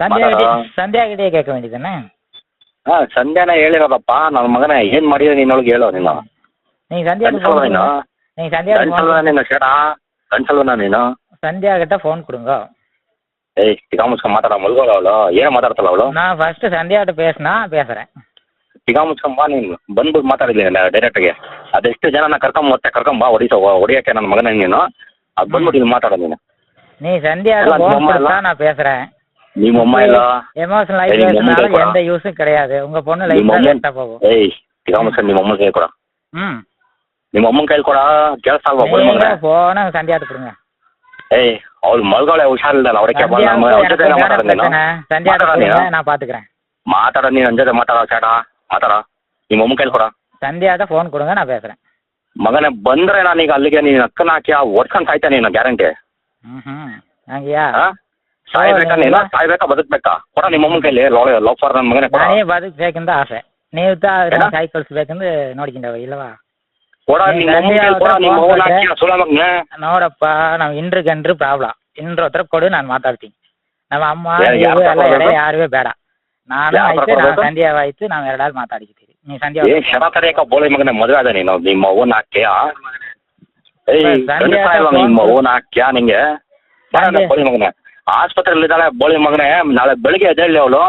ಸಂಧ್ಯಾ ಗಿಡಿಯ ಕೇಳ್ಕ ವೇண்டிದ್ದಾನೆ. ಹಾಂ ಸಂಧ್ಯಾನ ಹೇಳಿರೋದಪ್ಪ ನನ್ನ ಮಗನೇ ಏನು ಮಾಡಿದ್ರೆ ನೀನೊಳಗೆ ಹೇಳೋ ನೀನು. நீ ನೀನು ಸೇಟಾ ಗಂಟಲ್ವನ ನೀನು. ಸಂಧ್ಯಾ கிட்ட ஃபோன் கொடுங்க. ஏய் திகாமுஸ்க மாட்டாடா மல்கோல அவளோ ஏன் ಮಾತಾಡ್ತಾಳ ಅವಳು. நான் ஃபர்ஸ்ட் ಸಂಧ್ಯಾட்ட பேசுறேன். ತಿಗಾಮುಸ್ಕೊಂಬ ನೀನು ಬಂದ್ಬಿಟ್ಟು ಮಾತಾಡಿದ್ದೀನಿ ಡೈರೆಕ್ಟ್ಗೆ. ಅದೆಷ್ಟು ಜನನ ಕರ್ಕೊಂಬ ಹೊಡಿಯೋಕ್ಕೆ ನನ್ನ ಮಗನ ನೀನು ಅದು ಬಂದ್ಬಿಟ್ಟು ಇಲ್ಲಿ ಮಾತಾಡೋ ನೀನು. நீ சந்தியாட்ட ஃபோன் கொடுத்தா நான் பேசுறேன். ನಿಮ್ಮ ಅಮ್ಮ ಇಲ್ಲ எமோஷனல் லைஃப் பேசினால எந்த யூஸும் கிடையாது. உங்க பொண்ணு லைஃப் வேஸ்டா போகும். ಏಯ್ ತಿಗಾಮುಸ್ಕ ನಿಮ್ಮ ಅಮ್ಮನ ಕೈ ಕೊಡ. ನಿಮ್ಮ ಅಮ್ಮನ ಕೈ ಕೊಡ ಕೆಲಸ ಅಲ್ವಾ ಬೋಳಿ ಮಗನೇ. ಫೋನ್ ಸಂಧ್ಯಾட்ட கொடுங்க. ಏಯ್ ಅವಳು ಮಲ್ಗೋಳೆ ಹುಷಾರಿಲ್ಲ ಅವಳಿಗೆ நான் பாத்துக்கிறேன். ಮಾತಾಡ ನೀನು ನನ್ನ ಜೊತೆ ಮಾತಾಡ ನಿಮ್ಮ ಅಮ್ಮನ ಕೈ ಕೊಡ. ಸಂಧ್ಯಾட்ட ಫೋನ್ கொடுங்க நான் பேசுறேன். ಮಗನೇ ಬಂದ್ರೆ ನಾನೀಗ ಅಲ್ಲಿಗೆ ನೀನು ಅಕ್ಕನ ಹಾಕಿ ಒಡ್ಕೊಂಡು ಸಾಯ್ತಾ ನೀನು ಗ್ಯಾರಂಟಿ. ಹಂಗಿಯಾ ಸಾಯ್ಬೇಕಾ ನೀನು ಸಾಯ್ಬೇಕಾ ಬದುಕ್ಬೇಕಾ ಕೊಡ ನಿಮ್ಮ ಅಮ್ಮನ ಕೈಲಿ ಲವ್ ಫಾರ್ ನನ್ನ ಮಗನೇ ಕೊಡ. ನಾನೇ ಬದುಕಬೇಕಂತ ಆಸೆ ನೀವು ಸಾಯಿ ಕಳಿಸ್ಬೇಕಂದ್ರೆ ನೋಡ್ಕೊಂಡವ ಇಲ್ಲವಾ ಕೊಡ ನಿಮ್ಮ ಅಮ್ಮನ ಹಾಕಿ ಸುಳ ಮಗನೇ. ನೋಡಪ್ಪ ನಾವು ಇಂಡ್ರು ಗಂಡ್ರು ಪ್ರಾಬ್ಲಮ್ ಇಂಡ್ರ ಹತ್ರ ಕೊಡು ನಾನು ಮಾತಾಡ್ತೀನಿ. ನಮ್ಮ ಅಮ್ಮ ಎಲ್ಲ ಯಾರುವೇ ಬೇಡ. ನಾನು ಆಯ್ತು ಸಂಧ್ಯಾವಾಯ್ತು ನಾವು ಎರಡಾಳು ಮಾತಾಡಿದ್ದೀವಿ. ನೀ ಸಂಧ್ಯಾ ಶರತರೇಕ ಬೋಳಿ ಮಗನೇ ಮದುವೆ ಅದ ನೀನು ನಿಮ್ಮ ಅವ್ವನ ಹಾಕ್ಯ ನಿಮ್ಮ ಅವ್ವನ ಹಾಕ್ಯ ನಿಂಗೆ ಬೋಳಿ ಮಗನೇ ಆಸ್ಪತ್ರೆಯಲ್ಲಿ ಇದ್ದಾಳೆ ಬೋಳಿ ಮಗನೇ. ನಾಳೆ ಬೆಳಿಗ್ಗೆ ಎದ್ದೇಳಿ ಅವಳು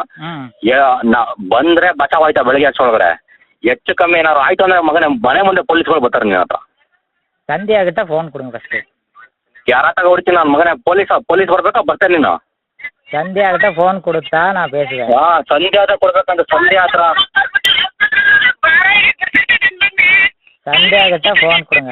ಬಂದ್ರೆ ಬಚಾವ್ ಆಯ್ತಾ ಬೆಳಿಗ್ಗೆ ಅಷ್ಟೊಳಗಡೆ ಹೆಚ್ಚು ಕಮ್ಮಿ ಏನಾದ್ರು ಆಯ್ತು ಅಂದ್ರೆ ಮಗನೇ ಮನೆ ಮುಂದೆ ಪೊಲೀಸ್ಗಳು ಬರ್ತಾರೆ ನಿನ್ನ ಹತ್ರ. ಸಂಧ್ಯಾ கிட்ட ಫೋನ್ ಕೊಡುங்க ಫಸ್ಟ್. ಯಾರ ತಗ ಹೊಡಿತೀನಿ ನನ್ನ ಮಗನೇ ಪೊಲೀಸ್ ಬರ್ಬೇಕಾ ಬರ್ತೇನೆ ನೀನು. ಸಂಧ್ಯಾ கிட்ட ಫೋನ್ ಕೊಡುತ್ತಾ ನಾ பேசுவேன். ಸಂಧ್ಯಾ ಹತ್ರ ಕೊಡ್ಬೇಕಂತ ಸಂಧ್ಯಾ ಹತ್ರ ಸಂಧ್ಯಾ கிட்ட ಫೋನ್ ಕೊಡುங்க.